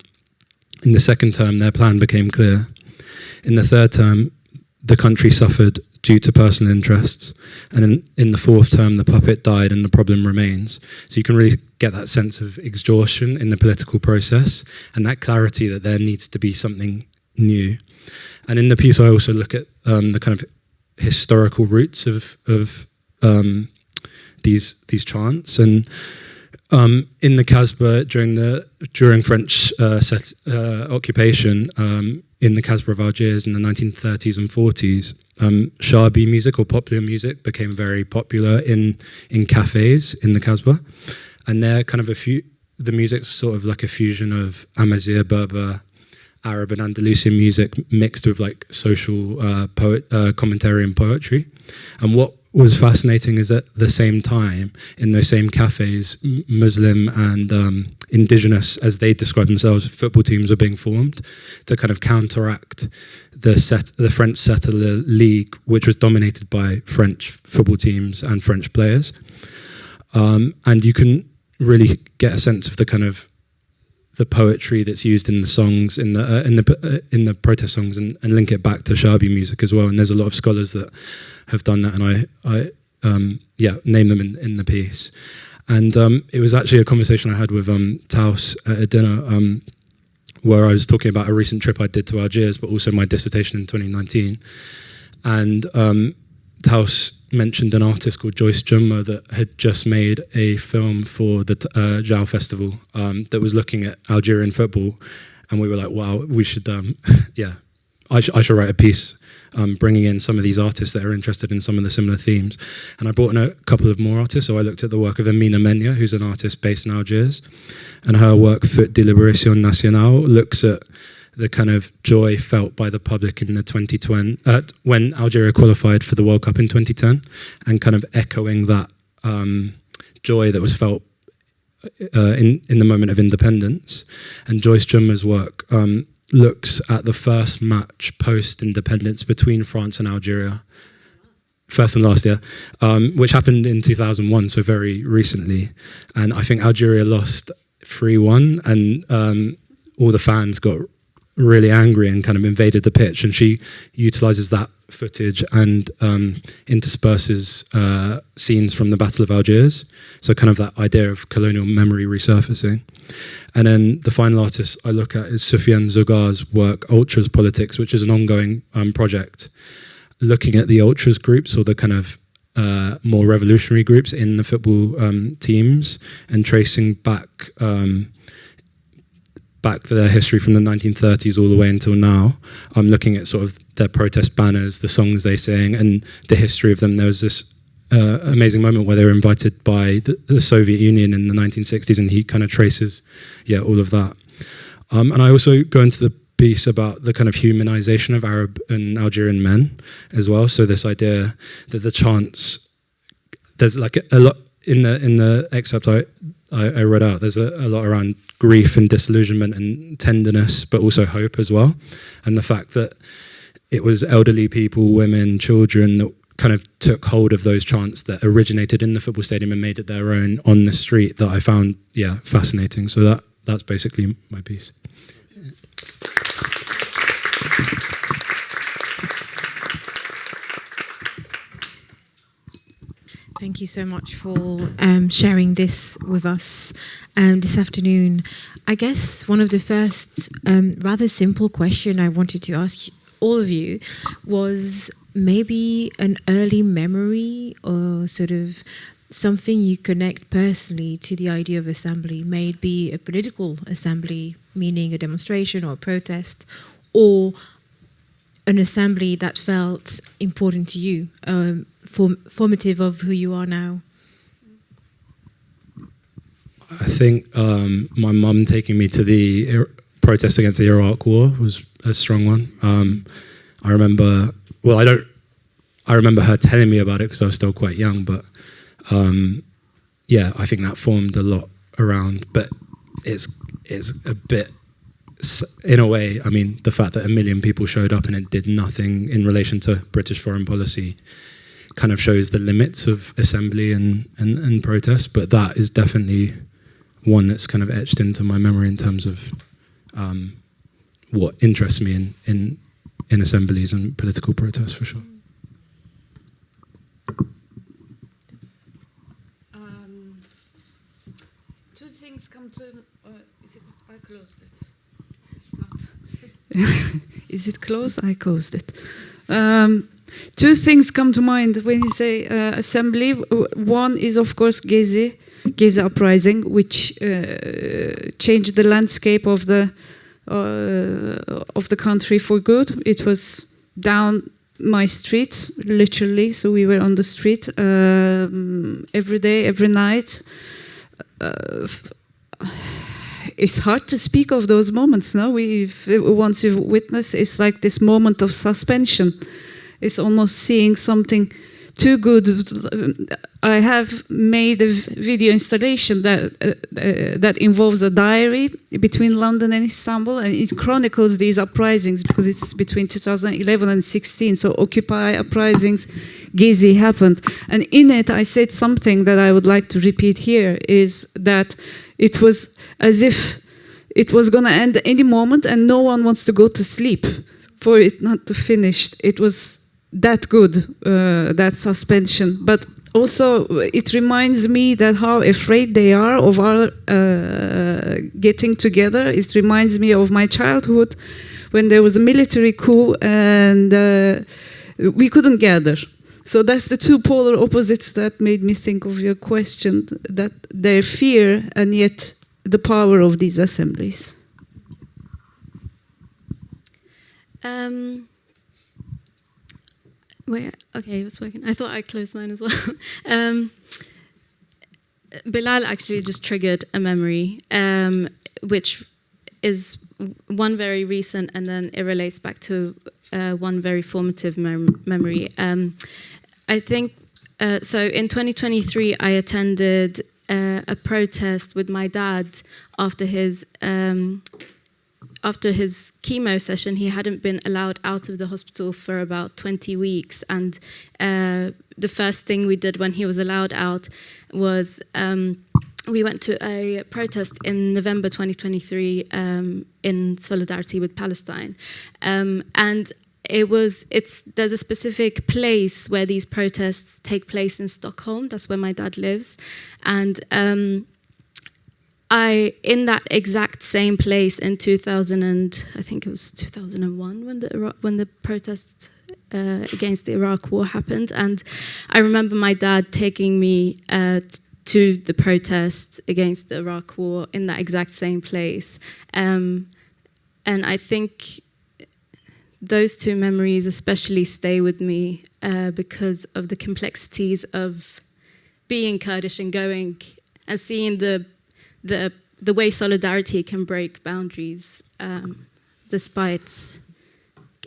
In the second term, their plan became clear. In the third term, the country suffered due to personal interests. And in the fourth term, the puppet died and the problem remains." So you can really get that sense of exhaustion in the political process and that clarity that there needs to be something new. And in the piece, I also look at the kind of historical roots of these chants. And in the Casbah, during French occupation, in the Casbah of Algiers in the 1930s and 40s, Shabi music or popular music became very popular in cafes in the Casbah. And they're kind of the music's sort of like a fusion of Amazigh, Berber, Arab and Andalusian music mixed with like social commentary and poetry. And what was fascinating is at the same time, in those same cafes, Muslim and indigenous, as they describe themselves, football teams are being formed to kind of counteract the French settler league, which was dominated by French football teams and French players. And you can really get a sense of the kind of the poetry that's used in the songs, in the protest songs, and link it back to Shabi music as well. And there's a lot of scholars that have done that, and I name them in the piece. And it was actually a conversation I had with Taous at a dinner, where I was talking about a recent trip I did to Algiers, but also my dissertation in 2019. And Taous mentioned an artist called Joyce Jummah that had just made a film for the Jau Festival that was looking at Algerian football, and we were like, wow, we should, I should write a piece bringing in some of these artists that are interested in some of the similar themes. And I brought in a couple of more artists, so I looked at the work of Amina Menya, who's an artist based in Algiers, and her work, Fête de Libération Nationale, looks at the kind of joy felt by the public in the 2020 when Algeria qualified for the World Cup in 2010, and kind of echoing that joy that was felt in the moment of independence. And Joyce Jummah's work looks at the first match post-independence between France and Algeria, first and last, which happened in 2001, so very recently. And I think Algeria lost 3-1, and all the fans got really angry and kind of invaded the pitch, and she utilizes that footage and intersperses scenes from the Battle of Algiers, so kind of that idea of colonial memory resurfacing. And then the final artist I look at is Soufiane Zogar's work, Ultras Politics, which is an ongoing project looking at the ultras groups, or the kind of more revolutionary groups in the football teams, and tracing back their history from the 1930s all the way until now. I'm looking at sort of their protest banners, the songs they sing, and the history of them. There was this amazing moment where they were invited by the Soviet Union in the 1960s, and he kind of traces, all of that. And I also go into the piece about the kind of humanization of Arab and Algerian men as well. So this idea that the chants, there's like a lot in the excerpt I read out, there's a lot around grief and disillusionment and tenderness, but also hope as well. And the fact that it was elderly people, women, children that kind of took hold of those chants that originated in the football stadium and made it their own on the street, that I found, fascinating. So that's basically my piece. Thank you so much for sharing this with us this afternoon. I guess one of the first rather simple question I wanted to ask all of you was maybe an early memory, or sort of something you connect personally to the idea of assembly, may it be a political assembly, meaning a demonstration or a protest, or an assembly that felt important to you, formative of who you are now? I think my mum taking me to the protest against the Iraq War was a strong one. I remember, I remember her telling me about it because I was still quite young, but I think that formed a lot around, but it's a bit, in a way, I mean, the fact that 1 million people showed up and it did nothing in relation to British foreign policy kind of shows the limits of assembly and protest, but that is definitely one that's kind of etched into my memory in terms of what interests me in assemblies and political protests, for sure. Two things come to... I closed it. It's not... Is it closed? I closed it. Two things come to mind when you say assembly. One is, of course, Gezi uprising, which changed the landscape of the country for good. It was down my street, literally. So we were on the street every day, every night. It's hard to speak of those moments. No, once you've witnessed, it's like this moment of suspension. It's almost seeing something too good. I have made a video installation that involves a diary between London and Istanbul, and it chronicles these uprisings because it's between 2011 and 16. So Occupy uprisings, Gezi happened, and in it I said something that I would like to repeat here, is that it was as if it was going to end any moment, and no one wants to go to sleep for it not to finish. It was that good, that suspension. But also it reminds me that how afraid they are of our getting together. It reminds me of my childhood when there was a military coup and we couldn't gather. So that's the two polar opposites that made me think of your question, that their fear and yet the power of these assemblies. Wait, okay, it's working. I thought I closed mine as well. Bilal actually just triggered a memory, which is one very recent, and then it relates back to one very formative memory. I think, so in 2023, I attended a protest with my dad after his chemo session. He hadn't been allowed out of the hospital for about 20 weeks. And the first thing we did when he was allowed out was we went to a protest in November 2023 in solidarity with Palestine, and there's a specific place where these protests take place in Stockholm. That's where my dad lives, and in that exact same place in 2000 I think it was 2001 when the protest against the Iraq War happened, and I remember my dad taking me to the protest against the Iraq War in that exact same place. And I think those two memories especially stay with me because of the complexities of being Kurdish and going and seeing the way solidarity can break boundaries despite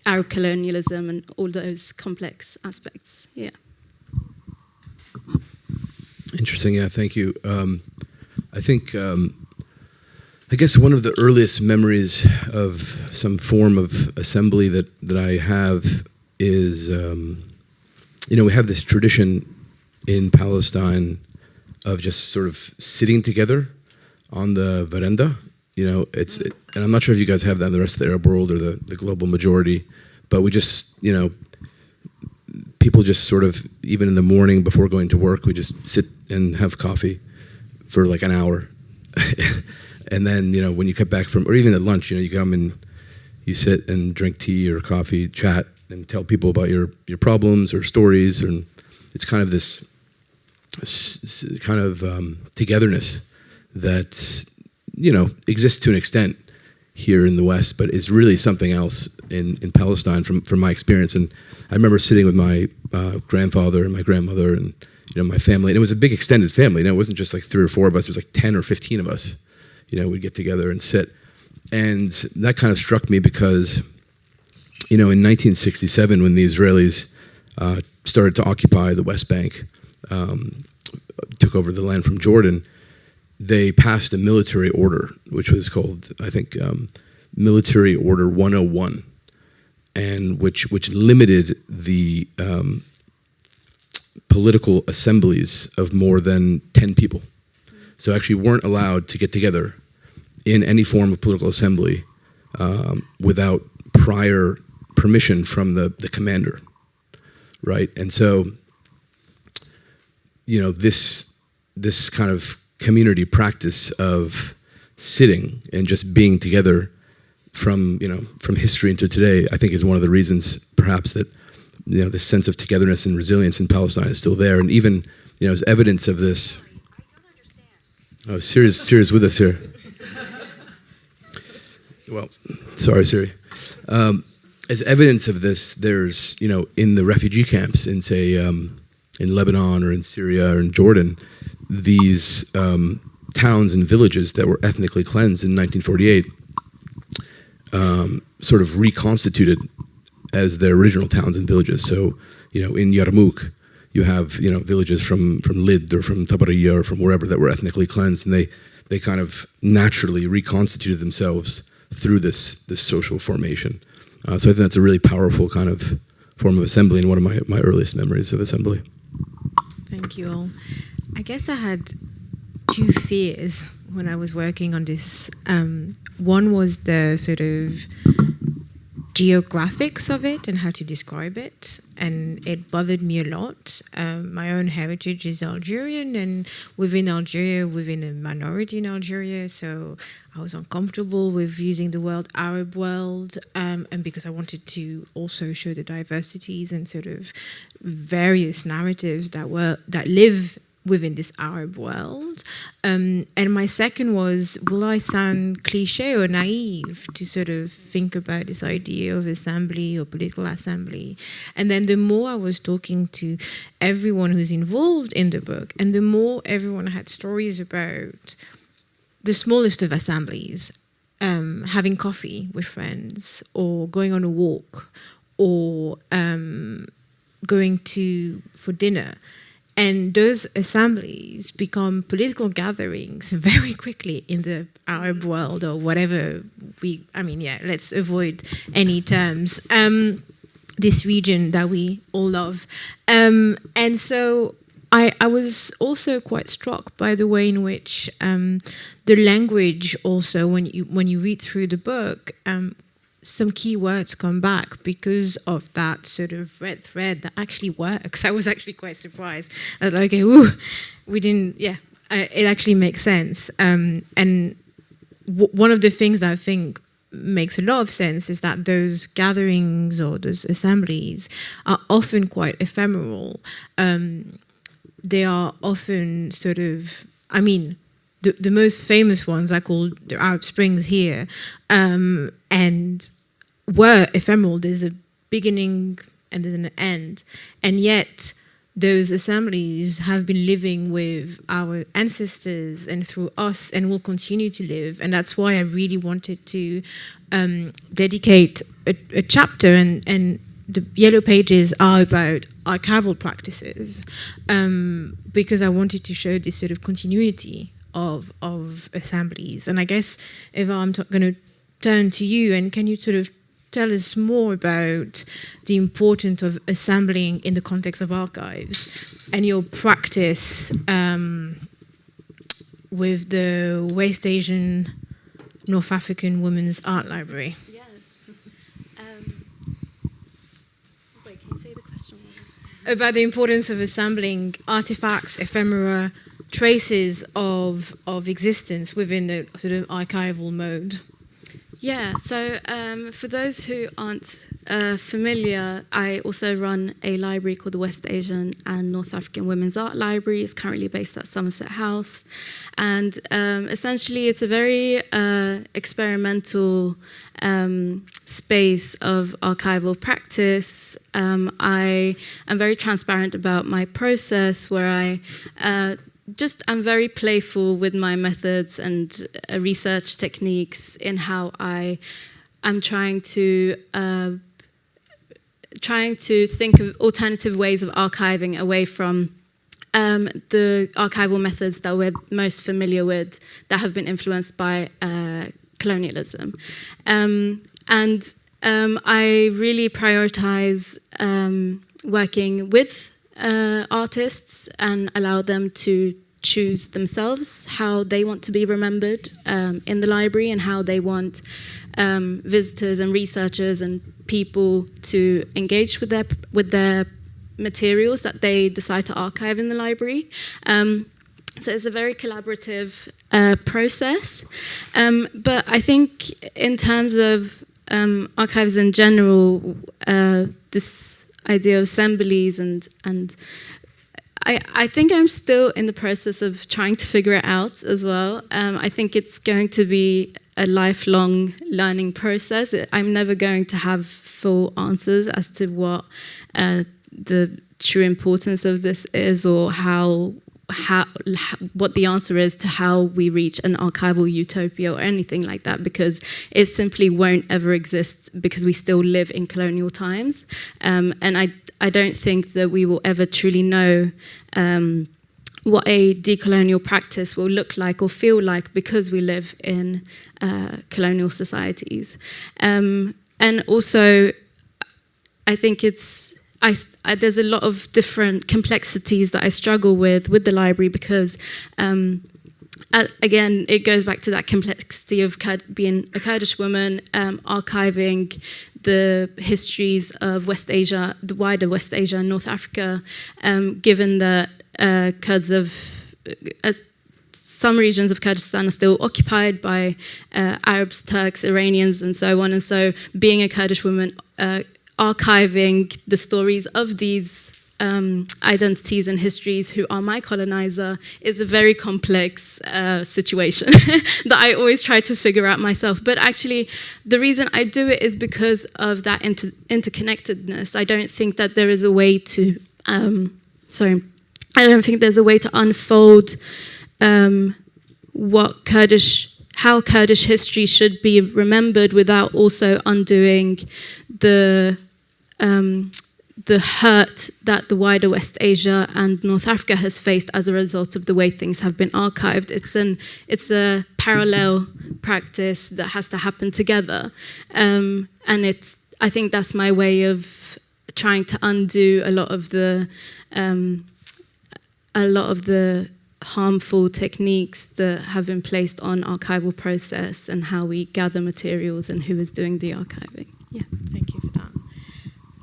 Arab colonialism and all those complex aspects. Yeah. Interesting, yeah, thank you. I think, I guess one of the earliest memories of some form of assembly that I have is, we have this tradition in Palestine of just sort of sitting together on the veranda. And I'm not sure if you guys have that in the rest of the Arab world or the global majority, but we just, people just sort of, even in the morning before going to work, we just sit and have coffee for like an hour. And then, when you come back from, or even at lunch, you come and you sit and drink tea or coffee, chat, and tell people about your problems or stories. And it's kind of this kind of togetherness that, exists to an extent here in the West, but is really something else in Palestine from my experience. And I remember sitting with my grandfather and my grandmother and my family, and it was a big extended family. It wasn't just like 3 or 4 of us; it was like 10 or 15 of us. We'd get together and sit, and that kind of struck me because, in 1967, when the Israelis started to occupy the West Bank, took over the land from Jordan, they passed a military order, which was called, I think, Military Order 101, and which limited the political assemblies of more than 10 people. So actually weren't allowed to get together in any form of political assembly without prior permission from the commander, right? And so, this kind of community practice of sitting and just being together from history into today, I think is one of the reasons perhaps that this sense of togetherness and resilience in Palestine is still there. And even as evidence of this. I don't understand. Oh, Siri's with us here. Well, sorry, Siri. As evidence of this, there's in the refugee camps in say in Lebanon or in Syria or in Jordan, these towns and villages that were ethnically cleansed in 1948 sort of reconstituted as their original towns and villages. So, in Yarmouk, you have, villages from Lid or from Tabariya or from wherever that were ethnically cleansed, and they kind of naturally reconstituted themselves through this social formation. So I think that's a really powerful kind of form of assembly and one of my earliest memories of assembly. Thank you all. I guess I had 2 fears when I was working on this. One was the sort of geographics of it and how to describe it, and it bothered me a lot. My own heritage is Algerian, and within Algeria, within a minority in Algeria, so I was uncomfortable with using the word Arab world, and because I wanted to also show the diversities and sort of various narratives that live within this Arab world. And my second was, will I sound cliche or naive to sort of think about this idea of assembly or political assembly? And then the more I was talking to everyone who's involved in the book, and the more everyone had stories about the smallest of assemblies, having coffee with friends, or going on a walk, or going for dinner. And those assemblies become political gatherings very quickly in the Arab world, or whatever let's avoid any terms. This region that we all love. And so I was also quite struck by the way in which the language also, when you read through the book, some key words come back because of that sort of red thread that actually works. I was actually quite surprised. I was like, okay, ooh, we didn't, yeah, it actually makes sense. And one of the things that I think makes a lot of sense is that those gatherings or those assemblies are often quite ephemeral. They are often sort of, I mean, the most famous ones are called the Arab Springs here, and were ephemeral. There's a beginning and there's an end. And yet those assemblies have been living with our ancestors and through us and will continue to live. And that's why I really wanted to dedicate a chapter, and the yellow pages are about archival practices, because I wanted to show this sort of continuity of assemblies. And I guess, Êvar, I'm going to turn to you, and can you sort of tell us more about the importance of assembling in the context of archives and your practice with the West Asian North African Women's Art Library? Yes. Wait, can you say the question? About the importance of assembling artifacts, ephemera, traces of existence within the sort of archival mode. Yeah, so for those who aren't familiar, I also run a library called the West Asian and North African Women's Art Library. It's currently based at Somerset House. And essentially, it's a very experimental space of archival practice. I am very transparent about my process, where I'm very playful with my methods and research techniques in how I'm trying to think of alternative ways of archiving away from the archival methods that we're most familiar with, that have been influenced by colonialism. I really prioritize working with artists and allow them to choose themselves how they want to be remembered in the library, and how they want visitors and researchers and people to engage with their materials that they decide to archive in the library. So it's a very collaborative process. But I think in terms of archives in general, this idea of assemblies and I think I'm still in the process of trying to figure it out as well. I think it's going to be a lifelong learning process. I'm never going to have full answers as to what the true importance of this is, or what the answer is to how we reach an archival utopia or anything like that, because it simply won't ever exist, because we still live in colonial times. And I don't think that we will ever truly know what a decolonial practice will look like or feel like, because we live in colonial societies. And also, I think there's a lot of different complexities that I struggle with the library, because again, it goes back to that complexity of being a Kurdish woman, archiving the histories of West Asia, the wider West Asia and North Africa, given that Kurds some regions of Kurdistan are still occupied by Arabs, Turks, Iranians, and so on. And so being a Kurdish woman, archiving the stories of these identities and histories who are my colonizer is a very complex situation that I always try to figure out myself. But actually, the reason I do it is because of that interconnectedness. I don't think that there is a way to, I don't think there's a way to unfold how Kurdish history should be remembered without also undoing the hurt that the wider West Asia and North Africa has faced as a result of the way things have been archived. It's a parallel practice that has to happen together, and I think that's my way of trying to undo a lot of the a lot of the harmful techniques that have been placed on archival process and how we gather materials and who is doing the archiving. Yeah. Thank you for that.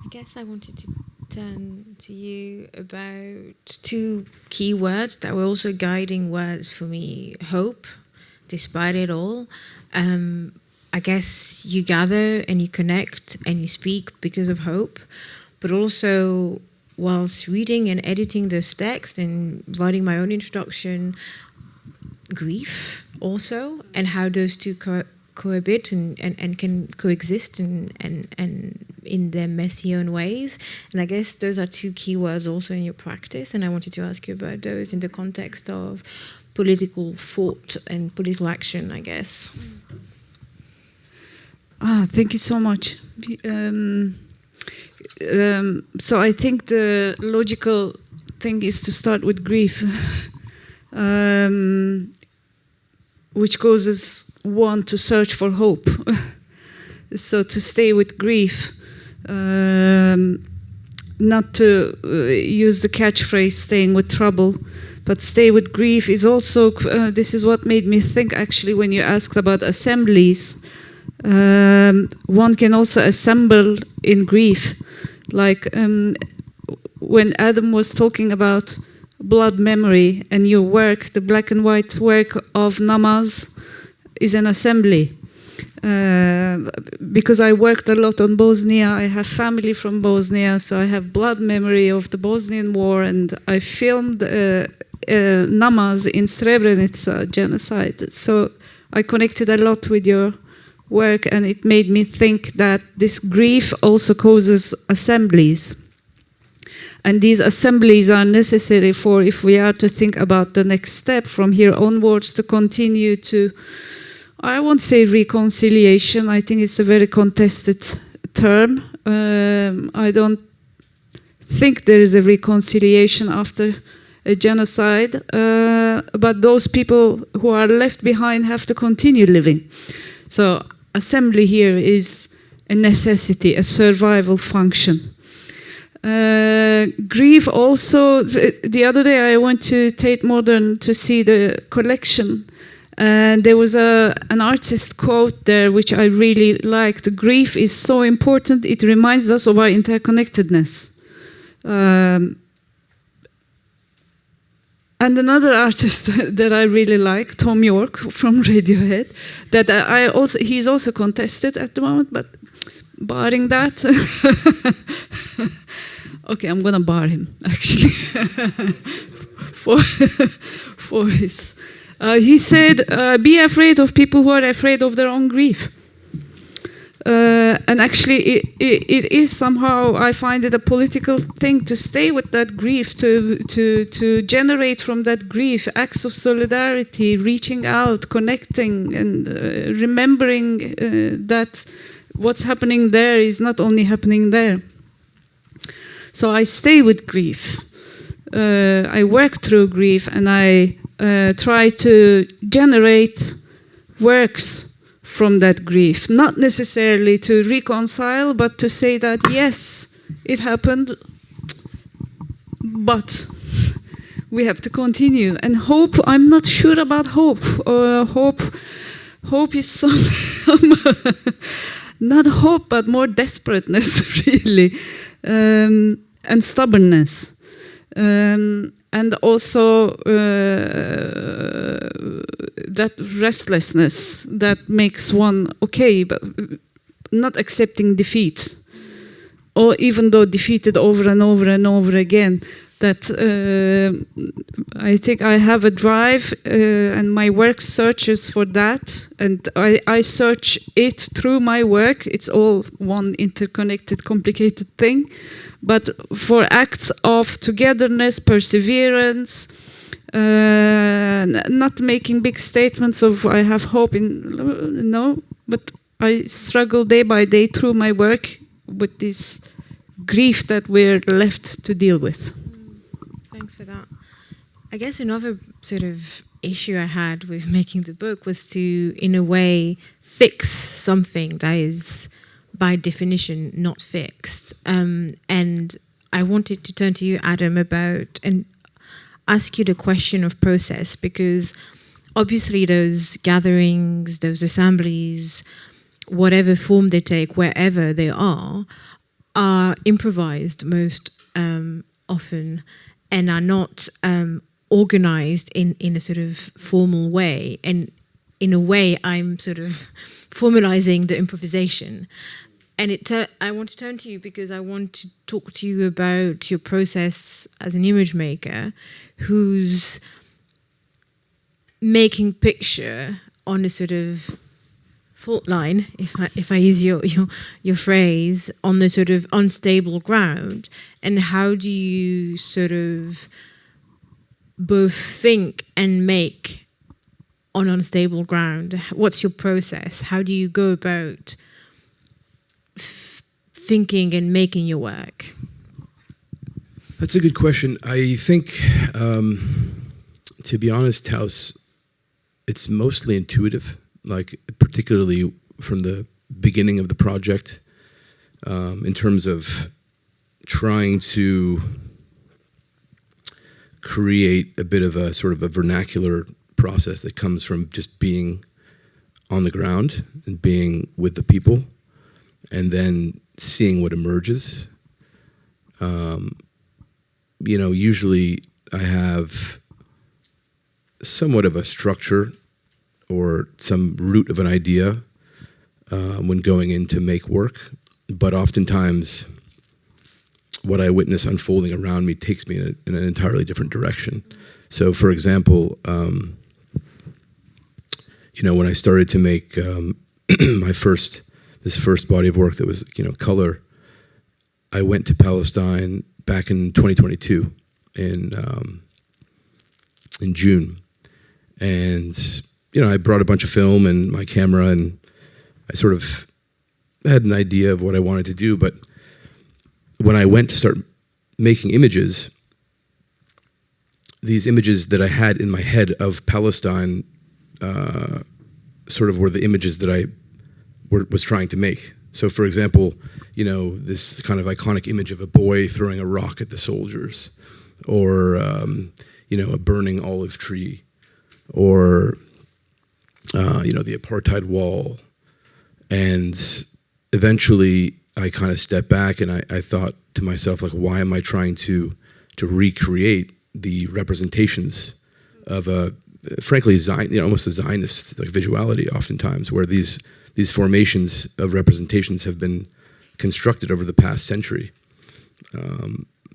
I guess I wanted to turn to you about two key words that were also guiding words for me. Hope, despite it all. I guess you gather and you connect and you speak because of hope, but also whilst reading and editing those texts and writing my own introduction, grief also, and how those two cohabit and can coexist and in their messy own ways. And I guess those are two key words also in your practice, and I wanted to ask you about those in the context of political thought and political action, I guess. Thank you so much. So I think the logical thing is to start with grief, which causes one to search for hope. So to stay with grief, not to use the catchphrase staying with trouble, but stay with grief is also, this is what made me think actually when you asked about assemblies. One can also assemble in grief. Like when Adam was talking about blood memory and your work, the black and white work of Namaz is an assembly. Because I worked a lot on Bosnia, I have family from Bosnia, so I have blood memory of the Bosnian War, and I filmed Namaz in Srebrenica genocide. So I connected a lot with your work, and it made me think that this grief also causes assemblies. And these assemblies are necessary for if we are to think about the next step from here onwards to continue to, I won't say reconciliation, I think it's a very contested term. I don't think there is a reconciliation after a genocide, but those people who are left behind have to continue living. So assembly here is a necessity, a survival function. Grief also, the other day I went to Tate Modern to see the collection, and there was an artist quote there which I really liked. Grief is so important, it reminds us of our interconnectedness. And another artist that I really like, Tom York from Radiohead, that he's also contested at the moment, but barring that, okay, I'm gonna bar him actually for his. He said, "Be afraid of people who are afraid of their own grief." And actually, it is somehow, I find it a political thing to stay with that grief, to generate from that grief acts of solidarity, reaching out, connecting, and remembering that what's happening there is not only happening there. So I stay with grief. I work through grief, and I try to generate works from that grief, not necessarily to reconcile, but to say that yes, it happened, but we have to continue. And hope, I'm not sure about hope. Hope is some not hope, but more desperateness, really, and stubbornness. And also that restlessness that makes one okay, but not accepting defeat, or even though defeated over and over and over again. That I think I have a drive, and my work searches for that, and I search it through my work. It's all one interconnected, complicated thing. But for acts of togetherness, perseverance, not making big statements of I have hope in, no, but I struggle day by day through my work with this grief that we're left to deal with. Thanks for that. I guess another sort of issue I had with making the book was to, in a way, fix something that is by definition not fixed. And I wanted to turn to you, Adam, about, and ask you the question of process, because obviously those gatherings, those assemblies, whatever form they take, wherever they are improvised most often, and are not organized in a sort of formal way. And in a way, I'm sort of formalizing the improvisation. And I want to turn to you because I want to talk to you about your process as an image maker who's making picture on a sort of fault line, if I use your phrase, on the sort of unstable ground. And how do you sort of both think and make on unstable ground? What's your process? How do you go about thinking and making your work? That's a good question. I think, to be honest, Taous, it's mostly intuitive, like particularly from the beginning of the project, in terms of trying to create a bit of a sort of a vernacular process that comes from just being on the ground and being with the people, and then seeing what emerges. You know, usually I have somewhat of a structure or some root of an idea when going in to make work, but oftentimes what I witness unfolding around me takes me in an entirely different direction. So, for example, you know, when I started to make this first body of work that was, you know, color, I went to Palestine back in 2022 in June, and you know, I brought a bunch of film and my camera, and I sort of had an idea of what I wanted to do. But when I went to start making images, these images that I had in my head of Palestine sort of were the images that I was trying to make. So, for example, you know, this kind of iconic image of a boy throwing a rock at the soldiers, or you know, a burning olive tree, or you know, the apartheid wall. And eventually I kind of stepped back and I thought to myself, like, why am I trying to recreate the representations of a, frankly, almost a Zionist like visuality oftentimes, where these formations of representations have been constructed over the past century.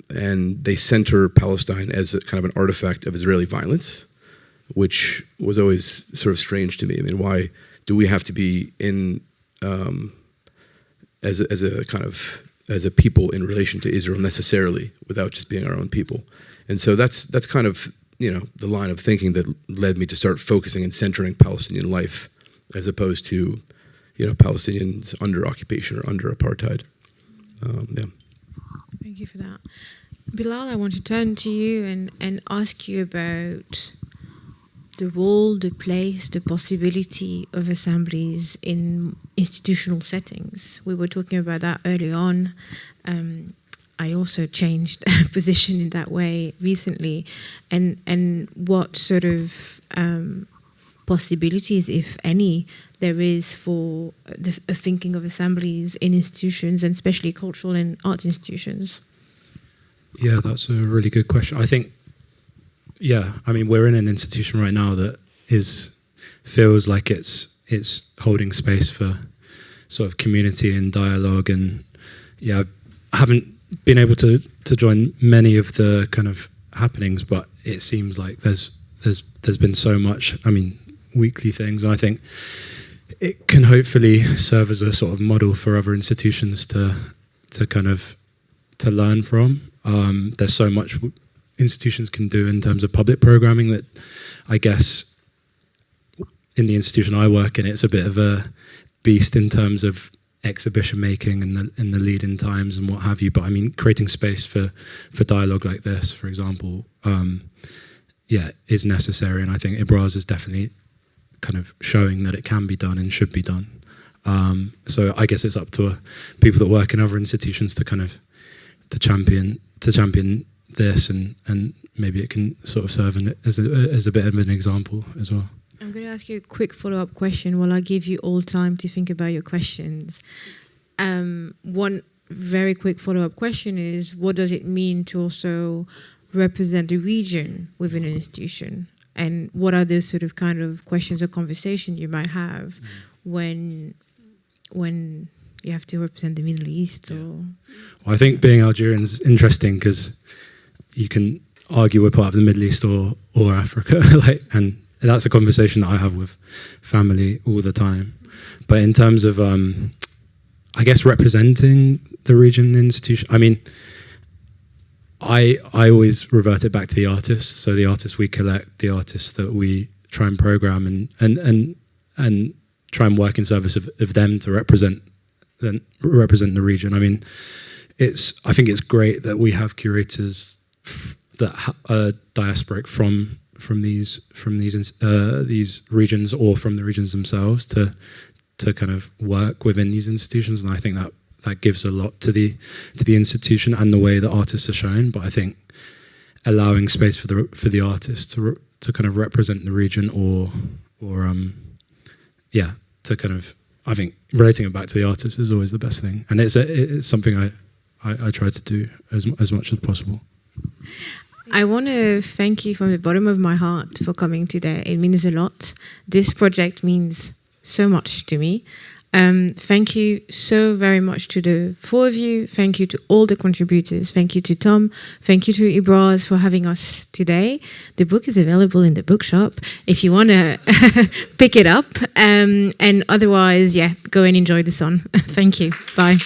And they center Palestine as a kind of an artifact of Israeli violence, which was always sort of strange to me. I mean, why do we have to be in as a people in relation to Israel necessarily, without just being our own people? And so that's kind of, you know, the line of thinking that led me to start focusing and centering Palestinian life, as opposed to, you know, Palestinians under occupation or under apartheid. Yeah. Thank you for that. Bilal, I want to turn to you and ask you about the role, the place, the possibility of assemblies in institutional settings. We were talking about that early on. I also changed position in that way recently. And what sort of possibilities, if any, there is for the thinking of assemblies in institutions, and especially cultural and art institutions? Yeah, that's a really good question. I think, yeah, I mean, we're in an institution right now that feels like it's holding space for sort of community and dialogue. And yeah, I haven't been able to join many of the kind of happenings, but it seems like there's been so much, I mean, weekly things, and I think it can hopefully serve as a sort of model for other institutions to kind of to learn from. There's so much institutions can do in terms of public programming that I guess in the institution I work in, it's a bit of a beast in terms of exhibition making and the lead-in times and what have you. But I mean, creating space for dialogue like this, for example, yeah, is necessary. And I think Ibraaz is definitely kind of showing that it can be done and should be done. So I guess it's up to people that work in other institutions to kind of to champion this, and maybe it can sort of serve as a bit of an example as well. I'm going to ask you a quick follow-up question while I give you all time to think about your questions. One very quick follow-up question is, what does it mean to also represent the region within an institution? And what are the sort of kind of questions or conversation you might have when you have to represent the Middle East? Or Well, I think being Algerian is interesting because you can argue we're part of the Middle East or Africa, and that's a conversation that I have with family all the time. But in terms of, I guess, representing the region institution, I mean, I always revert it back to the artists. So the artists we collect, the artists that we try and program and try and work in service of them to represent the region. I mean, I think it's great that we have curators that are diasporic from these regions or from the regions themselves to kind of work within these institutions, and I think that gives a lot to the institution and the way that artists are shown. But I think allowing space for the artists to kind of represent the region or to kind of, I think relating it back to the artists is always the best thing, and it's something I try to do as much as possible. I want to thank you from the bottom of my heart for coming today. It means a lot. This project means so much to me. Thank you so very much to the four of you. Thank you to all the contributors. Thank you to Tom. Thank you to Ibraaz for having us today. The book is available in the bookshop if you want to pick it up. And otherwise, go and enjoy the sun. Thank you. Bye.